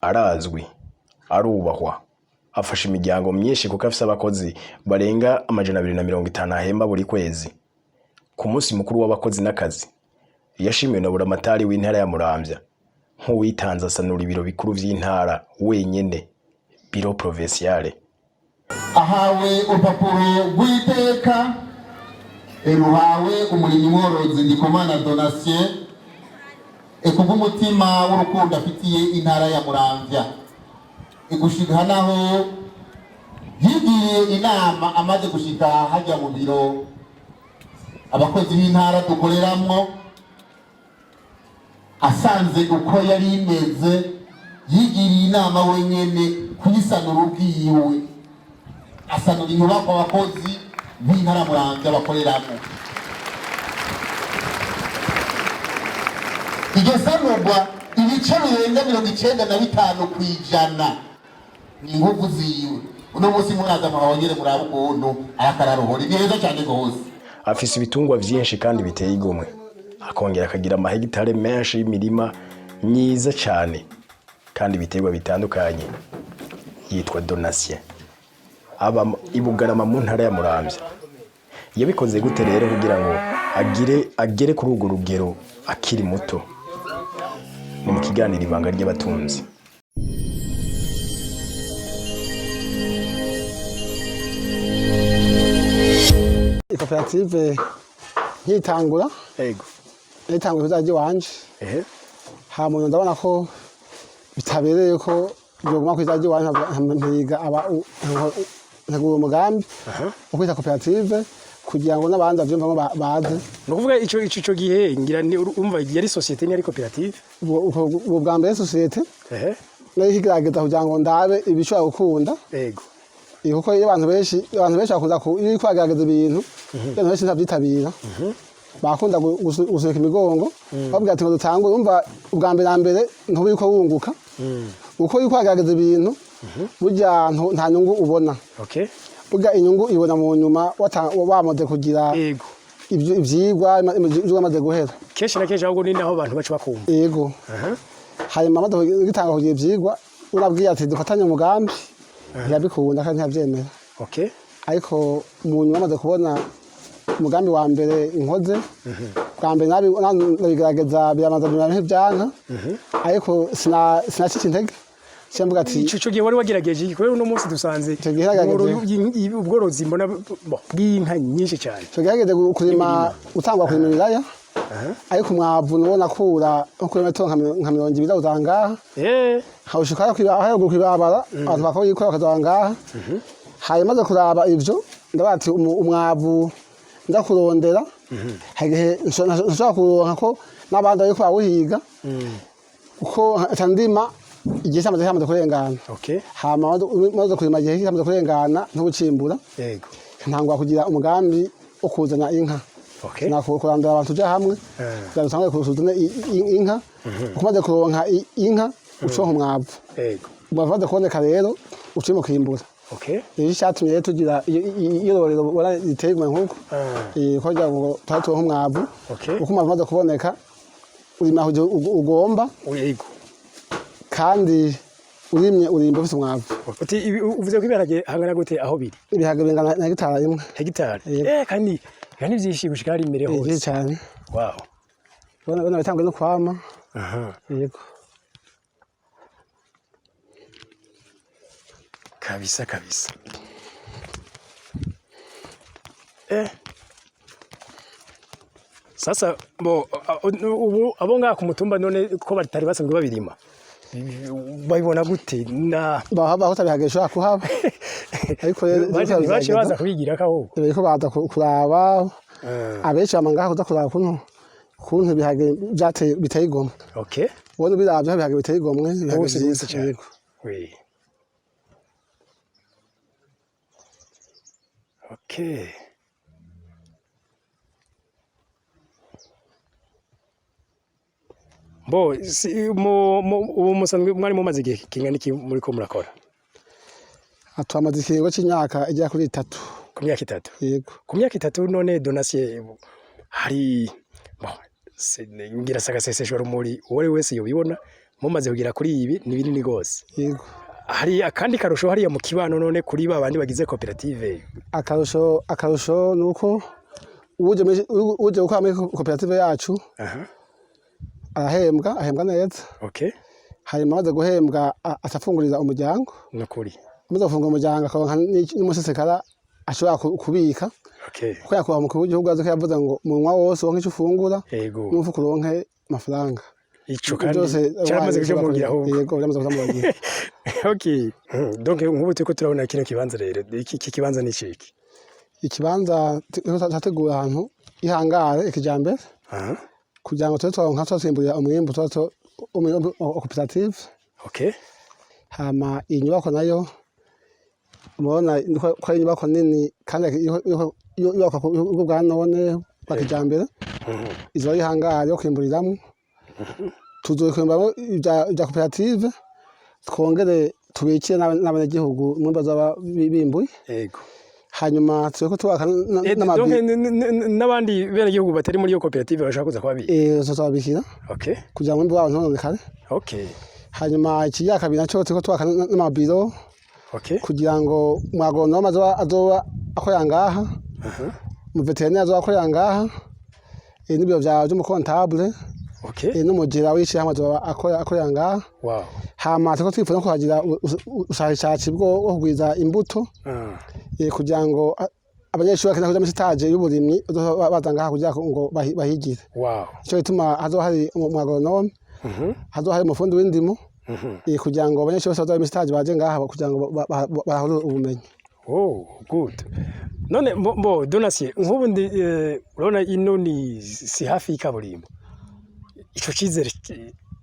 arazwi, arubahwa, afasha imiryango myinshi kuko afise abakozi barenga 250 ahemba buri kwezi. Ku munsi mukuru w'abakozi n'akazi yashimiwe na buramatari w'intara ya Muramvya nk'uwitanze asanura ibiro bikuru vy'intara wenyene, biro provinciale. Ahawe urupapuro rw'iteka ruhawe umurimyi mworozi Ndikumana Donatien kubw'umutima w'urukundo afitiye intara ya Muramvya. Gushika naho yigiye inama amaze gushika hajya mu biro abakozi b'intara dukoreramwo, asanze uko yari imeze, yigiriye inama wenyene kuyisanura ubwiwe, asanura inyubako abakozi b'intara Muramvya bakoreramo. Iryo sanurwa ibice birenga 95 kw'ijana ni inguvu ziwe. Uno munsi muraza muhongere muraba ukuntu ayakararuhora neza cyane gose. Afise ibitungwa vyinshi kandi biteye igomwe, akongera akagira amahegitare menshi y'imirima myiza cyane kandi ibiterwa bitandukanye. Yitwa Donatien, aba ibugarama mu ntara ya Muramvya. Yabikoze gute rero kugira ngo agere kuri urwo rugero akiri muto? Ni mu kiganiro Ibanga ry'Abatunzi. Koperative nkitangura kuzaje wanje ha muntu ndabona ko bitabereye ko byoguma kwizaje wanje ntiga aba ntagura umugambi ukwita koperative kugira ngo n'abandi bavyumva baze. No kuvuga ico gihe ngira ni umva yari societe ni ari koperative ubwo bwa mbere societe nayo higerageza kugira ngo ndabe ibishobora gukunda kuko iyo abantu benshi bakunda iyo kwagerageza ibintu abantu benshi ntavyitabira bakunda guseka imigongo babwira ati ngo dutangure. Umva ubwa mbere ntubi yuko wunguka uko iyo kwagerageza ibintu burya nta nyungu ubona. Burya inyungu ibona mu nyuma wamaze kugira ivyigwa amaze guhera. Kenshi na kenshi ahubwo ni naho abantu bacu bakumva. Yego hanyuma amaze gitanga kugira ivyigwa urabwiye ati dufatanye umugambi, ntiyabikunda kandi ntiyavyemera. Ariko mu nyuma amaze kubona umugambi wa mbere inkoze bwa mbere nabigerageza biramaze nk'ivyanka, ariko sinacika intege. Cyambuga ati ico gihe wari wagerageje iki? Kubera uno munsi dusanze ubworozi mbona bw'inka nyinshi cyane. Tugerageze kurima utangwa kurima ibiraya, ariko umwavu nubona kura nko kuri metero nka 200 uzangaha hawushika kwibabara abantu bakora yikora kazangaha. Maze kuraba ivyo ndabati umwavu ndakurondera hagihe nshaka kuronka ko n'abandi ariko bawuhiga uko tandima igihe cyamaze kurengana. Hama maze kurima igihe cyamaze kurengana ntubucimbura ntangwa kugira umugambi wo kuzana inka. Kurandura abantu tujya hamwe kugira ngo tusange kusuzuma inka. Kumaze kuronka inka uconka umwavu, umwavu kuboneka rero ucimo kwimbura. Iyo cyatumye rero tugira iyo bora riteywe nkuko kugira ngo tatuho umwavu uko umwavu kuboneka urima ugomba kandi urimye urimba ufite umwavu. Uvuze ko ibiharage hangana gute aho biri? Ibiharage bingana na hegitari imwe. Hegitari kandi vyinshi gushika ari imbere hose cyane. Wow. Bona bitangwe no kwama. Yego. Kabisa. Sasa ubu abo ngaha ku mutumba none ko batari basanzwe babirima babibona gute? Bahaba utabihagesha kuhaba ariko baje baza kubigira kaho ko baza kuraba abenshi amangaha kuza kuraba kuntu bihage byate biteye igomwe. Ubona biravye bihage biteye igomwe bihage cyane. Bo ubu musanzwe mwari mumaze igihe kingana iki muri ko murakora? Atwamaze ikiringo cy'imyaka ijya kuri 3. Ku myaka 3? Yego. Ku myaka 3 none Donatien hari ngira sagaseseshwa rumuri uwari wese yobibona mumaze kugira kuri ibi ni binini gose. Yego. Hari akandi karusho hariya mu kibano none kuri babandi bagize koperative. Akarusho nuko uje gukora muri koperative yacu. Ahembwa neza. Okay. Hanyuma amaze guhembwa atafunguriza umuryango. Nukuri. Amaze gufungura umuryango akaronka n'umusesekara ashobora kubika. Okay. Kuko yakuba mu gihugu azi ko yavuze ngo umunwa wose wonke icyo ufungura. Yego. N'umufuko uronke amafaranga. Ico kandi cyamaze kuja mu gira ahubwo. Yego, byamaze kuja mu gira. Okay. Donc nk'ubu turiko turabona kino kibanza rero. Iki kibanza ni ciki? Ikibanza tategura ahantu ihangare ikijambere. Kugira ngo turonka twasimburira umwimbu koperative. Okay. Hama inyubako nayo mubona ko ari inyubako nini kandi yubaka ubwo bwa none bwa kijambere. Izo ihangare yo kwimburiramo. Tuzokwimba ibya koperative twongere tubikire n'abanyagihugu mwumba zaba bimbuye. Yego. Hanyuma tureko twaka n'abandi bene gihugu batari muri yo koperative bashaka kuza kwabi. Tuzabikira. Okay. Kugira ngo mwumba ntononekare. Okay. Hanyuma ikijya kabiri naco tureko twaka n'amabiro. Okay. Kugira ngo mwagonoma azoba akoya ngaha. Mu veterinary azoba akoya ngaha. N'ibyo byo mu comptable. Okay. N'umugera wishi hamaze akoya ngaha. Wow. Hama tureko twifuza ko hagira ushakashatsi bwo kugwiza imbuto. Kugira ngo abanyeshuri bakenda kuja muri stage y'uburimyi baza ngaha kugira ngo bahigire. Wow. Ico gituma hazo hari umwagonome. Hazo hari umufundi w'indimo. Kugira ngo abanyeshuri bose baza muri stage baje ngaha kugira ngo bahore ubumenyi. Oh, good. None bo Donatien nk'ubundi urabona ino ni si hafi y'ikaburimbo. Ico cizere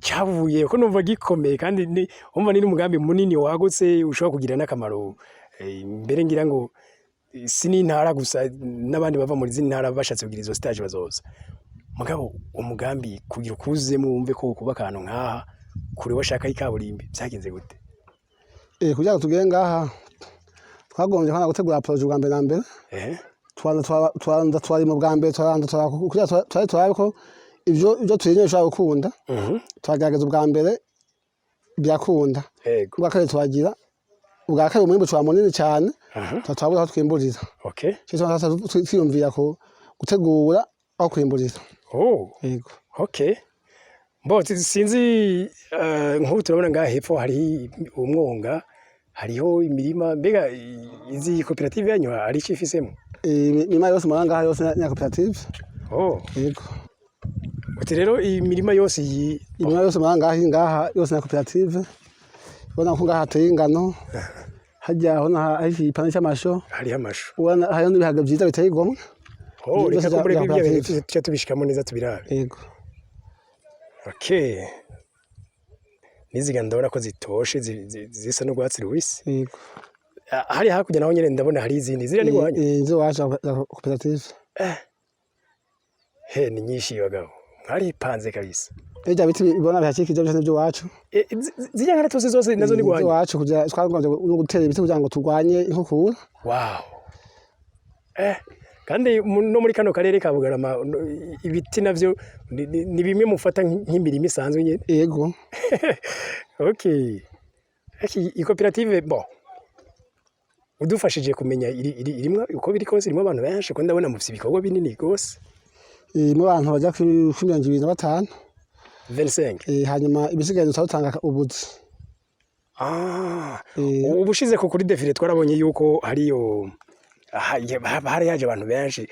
cyavuye ko numva gikomeye kandi umva ni umugambi munini wagutse ushobora kugira n'akamaro mbere ngira ngo sini ntara gusa n'abandi bava muri zindi ntara bashatse kugira izo stage bazoza. Mugabo umugambi kugira ukuze mu wumve ko kuba kantu nkaha kuri washaka ikaburimbi byagenze gute? Kugira ngo tugere ngaha twagombye kana gutegura project bwa mbere na mbere. Twanza twari mu bwa mbere kugira twari ko ibyo tuyenye ushaka gukunda. Twagaragaza ubwa mbere byakunda. Yego. Ubwa kabiri twagira ubwa kabiri umwimbo cwa munini cyane. Twabura aho twimburira. Okay. Cyo twiyumvira ko gutegura aho kwimburira. Oh. Yego. Okay. Mbo sinzi nk'ubu turabona ngaha hepfo hari umwonga hariho imirima mbega izi koperative yanyu ari cifisemo? Imirima yose muranga yose ya koperative. Oh. Yego. Uti rero imirima yose imirima yose ngaha yose ya koperative. Ubona ko ngaha hateye ingano. Hajya aho hari ipana cy'amasho. Hari amasho. Ubona hari n'ibihaga byiza biteye igomwe. Oh, reka kumbure kwibya cyo tubishikamo neza tubirabe. Yego. Okay. Niziga ndabona ko zitoshe zisa no gwatsi rubisi. Yego. Hari hakurya naho nyene ndabona hari izindi zira ni gwanya. Izo waje koperative. He ni nyinshi bagabo. Hari panze kabisa. Eja biti bibona byakikije byose n'ibyo wacu. Zijya ngara tose zose nazo ni gwanya. Izo wacu kugira twagombye no gutera ibiti kugira ngo turwanye inkukura. Wow. Kandi no muri kano karere ka Bugarama ibiti navyo ni bimwe mufata nk'imirimo isanzwe nyene. Yego. Okay. Ikoperative bon. Udufashije kumenya irimwa uko biri kose irimo abantu benshi ko ndabona mu bikorwa binini gose. Mu bantu bajya kuri 25. 25. Hanyuma ibisigaye tutanga ubuzi. Ubushize ko kuri defile twarabonye yuko hariyo hari yaje abantu benshi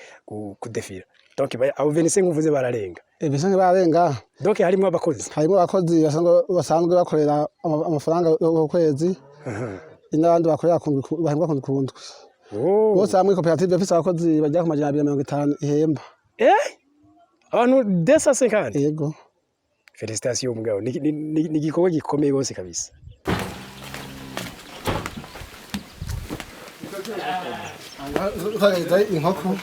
kudefira. Donc abo 25 uvuze bararenga. 25 bararenga. Donc harimo abakozi. Harimo abakozi basanzwe bakorera amafaranga yo kwezi. N'abandi bakorera bahembwa kundwi. Bose hamwe koperative ifite abakozi bajya ku 250 ihemba. Abantu 250. Yego. Félicitations mugabo ni gikorwa gikomeye gose kabisa. Uzageza inkoko.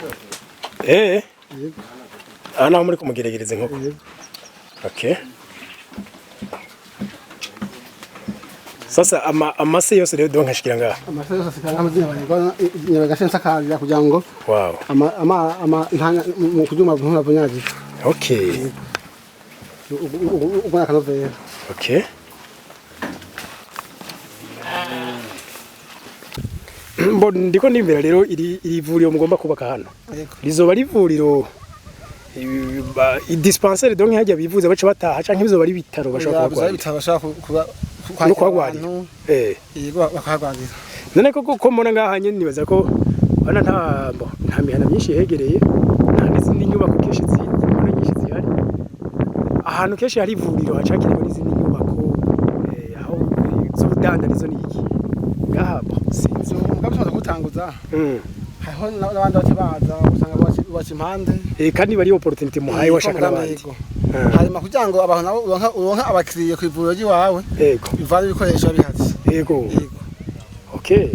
Ana muri kumugeregereza inkoko. Okay. Sasa amase yose rero donka shikira ngaha. Amase yose sikanga amazina bayigona nyabagashensa kaza kugira ngo. Wow. Ama ntanya mu kujuma buntu bunyaji. Okay. Ubona kanovera. Okay. Ndiko ndimvira rero iri vuriro mugomba kubaka hano. Rizoba rivuriro dispensaire donc hajya bivuze bace bataha canke bizoba ari bitaro bashaka kubagwa. Bitaro bashaka kubagwarira. Yego bakagwarira. None ko mbona ngaha nyene nibaza ko bana nta mihana myinshi yegereye nta n'izindi nyubako kenshi nyinshi zihari. Ahantu kenshi hari ivuriro hacakirwa n'izindi nyubako aho z'ubudandarizo n'iki. Ngaha sinzi ngabishobora gutanguza. Hariho n'abandi bakibaza usanga baci impande. Kandi bari opportunity muhaye washaka n'abandi. Harima kugira ngo abantu nabo uronka abakiriye ku ivuriro ry'iwawe. Yego. Bivana ibikoresho bihatse. Yego. Okay.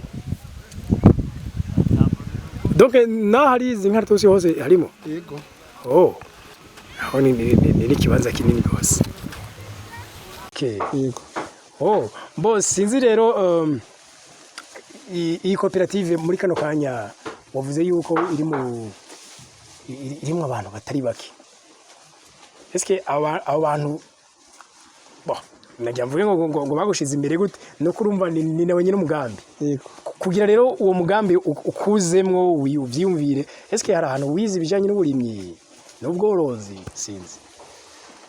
Donc na hari izi nka tuzi hose harimo. Yego. Oh. Aho ni kibanza kinini gose. Okay. Yego. Oh, sinzi rero iyi koperative muri kano kanya wavuze yuko irimo abantu batari bake. Eske abantu najya mvuge ngo bagushize imbere gute no kurumva ni nawe nyine umugambi. Yego. Kugira rero uwo mugambi ukuzemwo uvyumvire eske hari ahantu wize bijanye n'uburimyi n'ubworozi sinzi.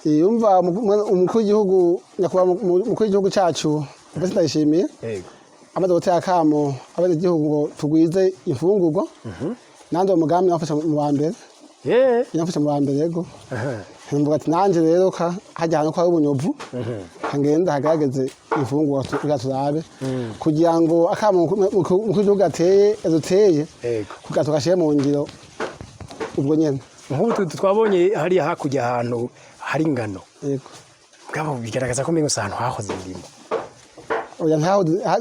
Yumva umukuru w'igihugu nyakubahwa umukuru w'igihugu cyacu bese ndayishimiye. Yego. Amaze gutera akamo abene igihugu ngo tugwize imfungurwa. Nandi uwo mugambi nafasha mu wa mbere. Nafasha mu wa mbere yego. Mvuga ati nanje rero hajya hano kwa ubunyovu. Kangenda hagarageze imfungurwa kugira turabe. Kugira ngo akamo umukuru w'igihugu ateye azoteye. Yego. Kugira tugashyire mu ngiro ubwo nyene. Nk'ubu twabonye hariya hakujya ahantu hari ingano. Yego. Bwabo bigaragaza ko mengo ahantu hahoze indimo. Oya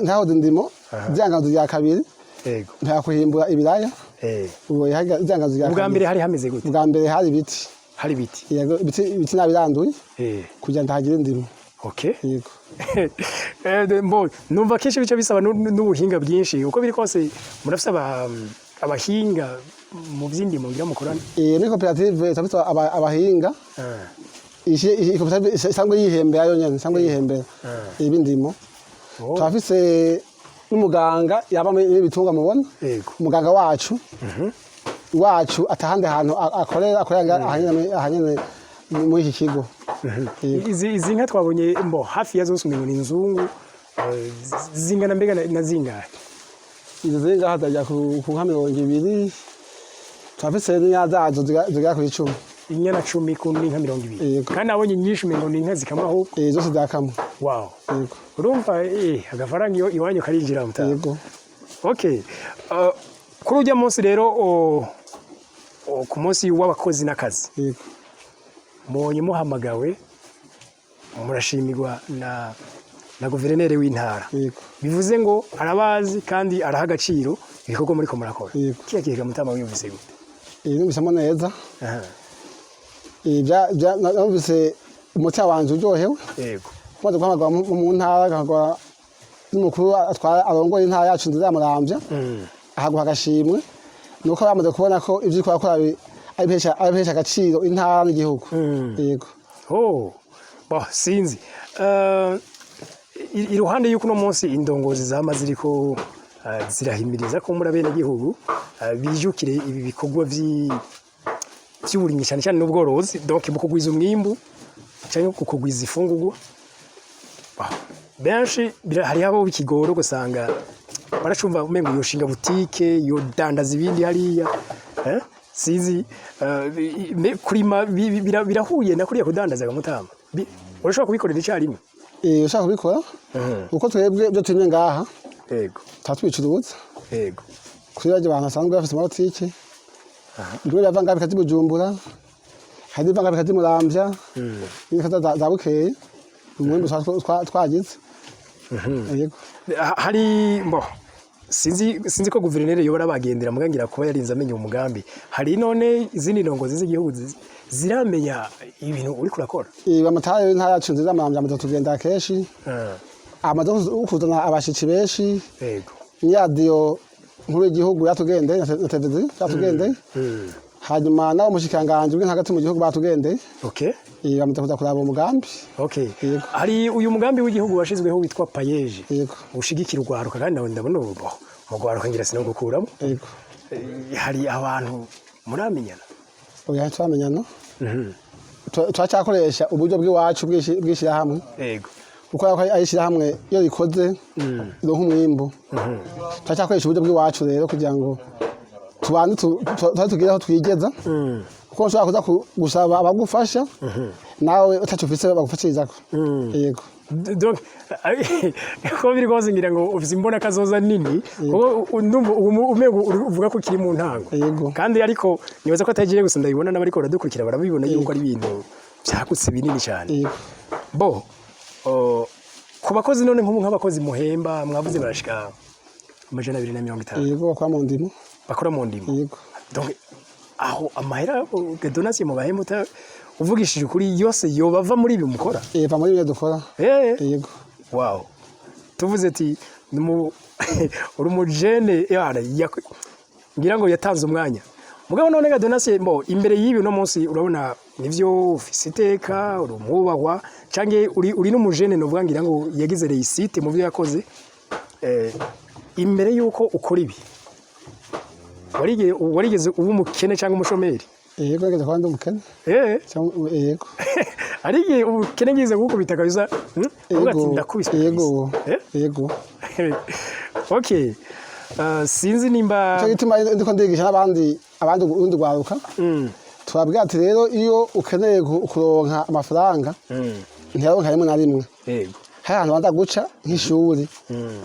ntaho ndimo byangazo ya kabiri. Yego. Nta kuhimbura ibiraya. Uwo yahaga byangazo ya kabiri. Ubwa mbere hari hameze gute? Ubwa mbere hari biti. Hari ibiti. Yego ibiti nabiranduye. Kugira ndahagira indimo. Okay. Yego. Numva kenshi bice bisaba n'ubuhinga bwinshi uko biri kose murafise abahinga mu by'indimo ngira mukorana. Ni koperative tafite abahinga. Iyi koperative sangwe yihembera yonyene sangwe yihembera ibindimo. Twafise n'umuganga yaba n'ibitungwa mubona. Yego. Umuganga wacu atahande hantu akorera ahanyene muri iki kigo. Izi nka twabonye hafi ya zose umengo ni inzungu zingana mbega na zingahe. Izo zinga hazajya ku 200. Twafise n'inya zazo zigera kuri 10. Inyana 10 ku n'inka 20. Kandi abonye nyinshi umengo ni inka zikamwa aho. Zose zakamwa. Wow. Yego. Urumva agafaranga iyo iwanyu karinjira mutaka. Yego. Okay. Kuri ujya munsi rero ku munsi w'abakozi n'akazi. Yego. Mbonye muhamagawe murashimirwa na guverineri w'intara. Yego. Bivuze ngo arabazi kandi araha agaciro ibikorwa muri ko murakora. Yego. Kiyakiga mutama wiyumvise gute? Numvise neza. Numvise umutima wanje uryohewe. Yego. Maze guhamagara mu ntara gahagora n'umukuru atwara arongoye intara yacu Nzamurambya. Ahaguha agashimwe nuko bamaze kubona ko ivyo twakora abihesha agaciro intara n'igihugu. Yego. Oh. Sinzi. Iruhande yuko no munsi indongozi zama ziriko zirahimiriza ko muri abene gihugu bijukire ibi bikorwa vy'uburimyi cyane cyane n'ubworozi donc mu kugwiza umwimbu cyangwa kugwiza ifungurwa. Benshi hari abo bikigoro gusanga baracumva umengo yoshinga boutique yo dandaza ibindi hariya sizi kurima birahuye na kuriya kudandaza gamutama urashobora kubikorera icyarimwe. Ushaka kubikora uko twebwe byo tumye ngaha. Yego. Tatwicuruza. Yego. Kuri abantu basanzwe bafite amabotike. Ndwe bavanga bikazi Bujumbura. Hari bavanga bikazi Murambya. N'ikaza za Bukeye. Umwembe twagize. Yego. Hari sinzi ko guverineri yobora bagendera mugangira kuba yarinze amenya umugambi. Hari none izindi ndongozi z'igihugu ziramenya ibintu uri kurakora. Bamataye ntara yacu nziza Murambya amaze tugenda keshi. Amaze kuzana abashitsi benshi. Yego. Ni radio nkuru y'igihugu yatugende na televiziyo yatugende. hanyuma nawo mushikanganje bwe hagati mu gihugu batugendeye okay bamaze kuza kuraba umugambi okay Yego. hari uyu mugambi w'igihugu washizweho witwa payeje Yego. ushigikira urwaruka kandi nawe ndabona ubu mu rwaruka ngira sino gukuramo yego hari abantu muramenyana oya twamenyana twacakoresha uburyo bw'iwacu bwishira hamwe yego kuko ayishira hamwe iyo rikoze ironka umwimbo twacakoresha uburyo bw'iwacu rero kugira ngo tubanze tugire aho twigeza kuko nshobora kuza gusaba abagufasha nawe utacufise bagufashirizako yego donc ko biri rwose ngira ngo ufise imbona kazoza nini kuko ndumva umego uvuga ko kiri mu ntango Yego. kandi ariko nibaza ko atagiye gusa ndabibona n'abariko baradukurikira barabibona yuko ari ibintu byakutse binini cyane Yego. bo ku bakozi none nk'abakozi muhemba mwavuze barashika 250 yego bakora mu ndimo bakora mu ndimo yego donc aho amahera donation mu bahemba uvugishije kuri yose yo bava muri ibi mukora va muri ibyo dukora yego wow tuvuze ati uri umujene ngira ngo yatanze umwanya mugabo none ga donation mbo imbere y'ibi no munsi urabona nivyo ufise iteka uri umwubahwa canke uri n'umujene no ngira ngo yagize réussite mu byo yakoze imbere yuko ukora ibi warigeze uba umukene cyangwa umushomeri yego ngeze kwandi umukene yego ariye ubukene ngize gukubita kabisa yego ndakubise yego yego okay sinzi nimba cyo gituma ndiko ndigisha n'abandi urundi rwaruka twabwira ati rero iyo ukeneye kuronka amafaranga ntiyaronka rimwe na rimwe yego hari ahantu banza guca nk'ishuri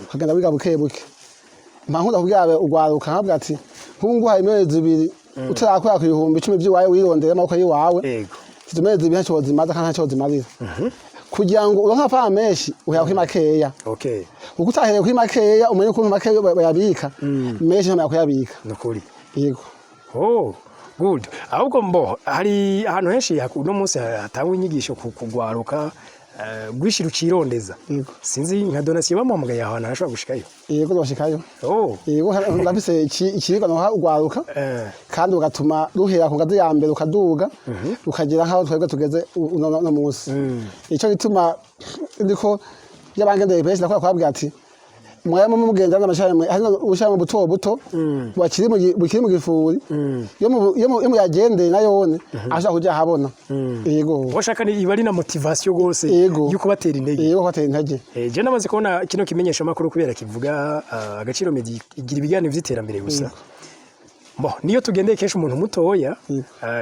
ukagenda wiga buke buke mpankunda kubwira urwaruka nkabwira ati nk'ubu nguhaye imezi 2 utarakora ku 10,000 by'iwawe wirondera amaboko yiwawe yego zimezi 2 ntacyo zimaza kandi ntacyo zimarira kugira ngo uronke amafaranga menshi uhera kuri makeya okay kuko utahereye kuri makeya umenye ukuntu makeya bayabika menshi ntamenya kuyabika nukuri yego oh good ahubwo mbo hari ahantu henshi no munsi hatangwa inyigisho kugwaruka gwishira ukirondeza sinzi nka donation bamuhamagaye ahantu arashobora gushikayo yego bashikayo oh yego ndafise ikirigo no ugwaruka kandi ugatuma ruhera ku ngazi ya mbere ukaduga ukagira nkaho twebwe tugeze no munsi ico gituma ndiko yabangendeye pesi nakora kwabwira ati mwaya mugenda n'amashami hano ushaka buto buto bukiri mu gifuri yo yagende nayone ashaka kujya habona yego washaka ni ibari na motivation gose yuko batera intege yego batera intege je namaze kubona kino kimenyesha makuru kubera kivuga agaciro medi igira ibigane vy'iterambere gusa bo niyo tugendeye kesho umuntu mutoya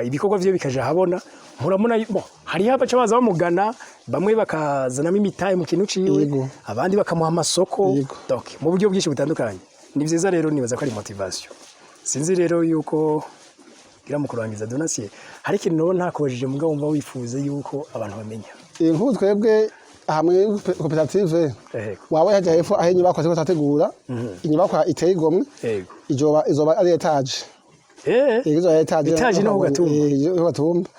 ibikorwa vyo bikaje habona muramuna bo hari abaca baza bamugana bamwe bakazanamo imitaye mu kintu ciwe abandi bakamuha amasoko donc mu buryo bwinshi butandukanye ni vyiza rero nibaza ko ari motivation sinzi rero yuko gira mu kurangiza donation hari ikintu no ntakobajije mugabo umva wifuze yuko abantu bamenya nk'ubu twebwe hamwe koperative wawe haje hepfo aho inyubako ziko tategura inyubako iteye igomwe izoba ari etage izo etage no gatumba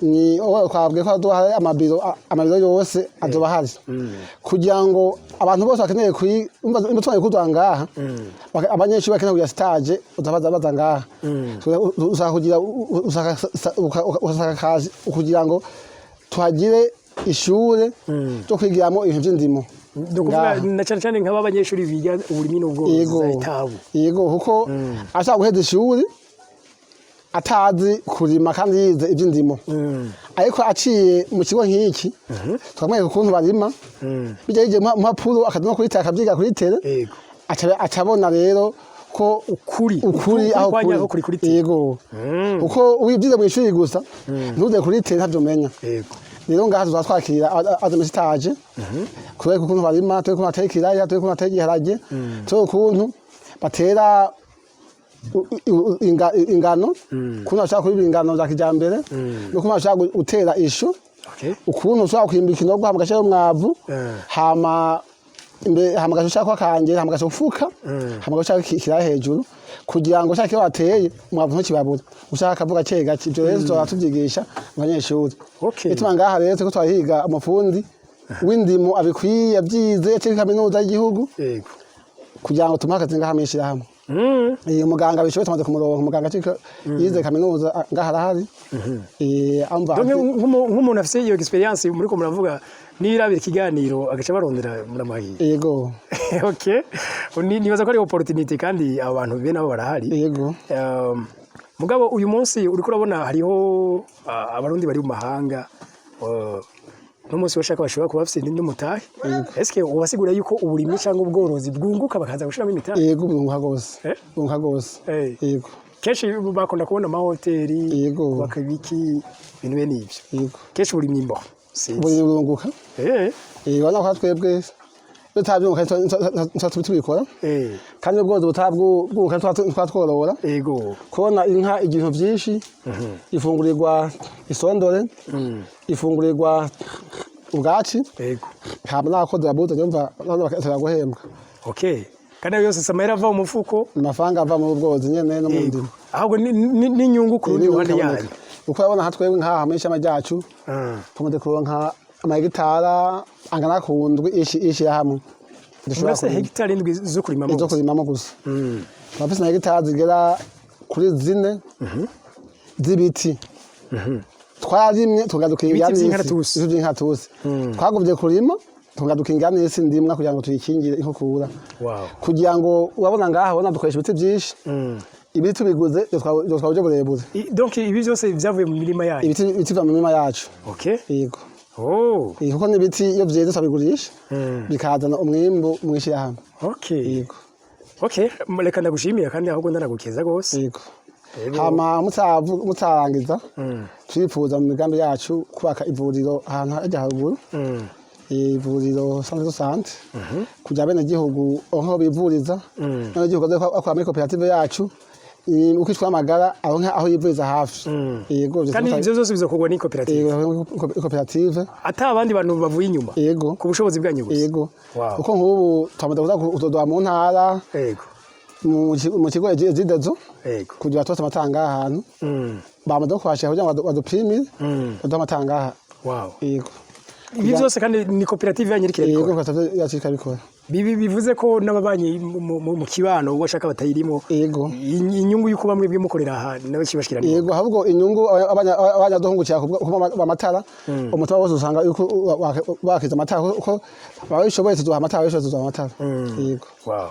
ni kwabwe ko duha amabiro yose azoba hari kugira ngo abantu bose bakeneye imbatwaye kudwangaha abanyeshuri bakeneye kuya stage utabaza bazangaha usakugira usakakazi kugira ngo tuhagire ishure cyo kwigiramo ibintu by'indimo na cyane nk'aba banyeshuri biga uburimi n'ubworozi yego kuko ashaka guheza ishuri atazi kurima kandi yize iby'indimo ariko aciye mu kigo nk'iki twamwereka ukuntu barima bijye mpapuro akaduma kuri taka byiga kuri tere acabona rero ko ukuri aho kuri yego uko wibyize mu ishuri gusa ntuze kuri tere ntabyo menya rero ngaha tuzatwakira azo stage kubera ukuntu barima turi kuma tekira turi kuma tegiharage turi ukuntu batera ingano kuna ashaka kubira ingano za kijambere no kuma ashaka gutera ishu ukuntu ushaka kwimbika inogo hamagasha y'umwavu hama imbe hamagasha ushaka kanje hamagasha ufuka hamagasha kira hejuru kugira ngo ushaka wateye umwavu ntukibabura ushaka kavuga cega ibyo rero tuzatubyigisha abanyeshuri ituma ngaha rero ko twahiga amafundi w'indimo abikwiye byize cyo kaminuza y'igihugu kugira ngo tumakaze ngaha mwishira hamwe umuganga bishoboye tumaze kumuronka umuganga cika yize kaminuza ngaharahari amva nk'umuntu afise iyo experience muri ko muravuga nirabira ikiganiro agaca barondera muramahiye yego okay nibaza ko ari opportunity kandi abantu be nabo barahari yego mugabo uyu munsi uriko urabona hariho abarundi bari mu mahanga n'umunsi bashaka bashobora kuba bafite n'umutahe eske ubasigura yuko uburimyi cyangwa ubworozi bwunguka bakaza gushiramo imitahe yego bunguka gose yego kenshi bakunda kubona amahoteli yego bakabiki ibintu bene ivyo yego kenshi uburimyi mbo bunguka wana ko twebwe bitabyunguka tubikora kandi ubworozi butabwunguka twatworora yego kubona inka ibintu byinshi ifungurirwa isondore ifungurirwa ubwaci yego haba nakoze abuze nyumva bakatera guhembwa okay kandi yose samera ava mu mufuko amafaranga ava mu bworozi nyene no mu ndimo ahubwo n'inyungu ku rundi ruhande yayo uko abona hatwebwe nkaha muri shama ryacu tumaze kuronka amahegitara angana ku ndwi ishi hamwe dushobora ku hegitari indwi zo kurimamo gusa bafise na hegitari zigera kuri 4 z'ibiti twarimye tugadukingira n'intusi twaguvye kurima tugadukingira n'isi ndimwa kugira ngo tuyikingire inkukura kugira ngo urabona ngaha ubona dukoresha ibiti byinshi ibiti tubiguze twabuje burebure donc ibi byose byavuye mu mirima yacu ibiti biva mu mirima yacu okay yego kuko n'ibiti iyo byeze twabigurisha bikazana umwimbu mwinshi yahamwe yego reka ndagushimira kandi ahubwo ndanagukeza gose yego hama mutarangiza turifuza mu migambi yacu kubaka ivuriro ahantu hajya haruguru ivuriro santé de santé kugira bene gihugu aho bivuriza none gihugu akora muri koperative yacu uko twamagara aho yivuriza hafi yego kandi ivyo byose bizokorwa ni koperative ata abandi bantu bavuye inyuma yego ku bushobozi bwanyu gusa yego uko nk'ubu twamaze kuzodoa mu ntara yego mu kigo ejidezo yego kugira twose amatanga ahantu bamaze kwashira kugira ngo badupimire baduha amatanga yego ibi byose kandi ni koperative yanyirikira yego koperative yacika bikora bivuze ko n'ababanyi mu kibano bashaka batayirimo yego inyungu yuko bamwe bw'imukorera aha n'abakibashikirana yego ahubwo inyungu abanyaduhungukira kuba amatara umutima wose usanga yuko bakiza amatara uko babishoboye tuduha amatara babishoboye tuduha amatara yego wow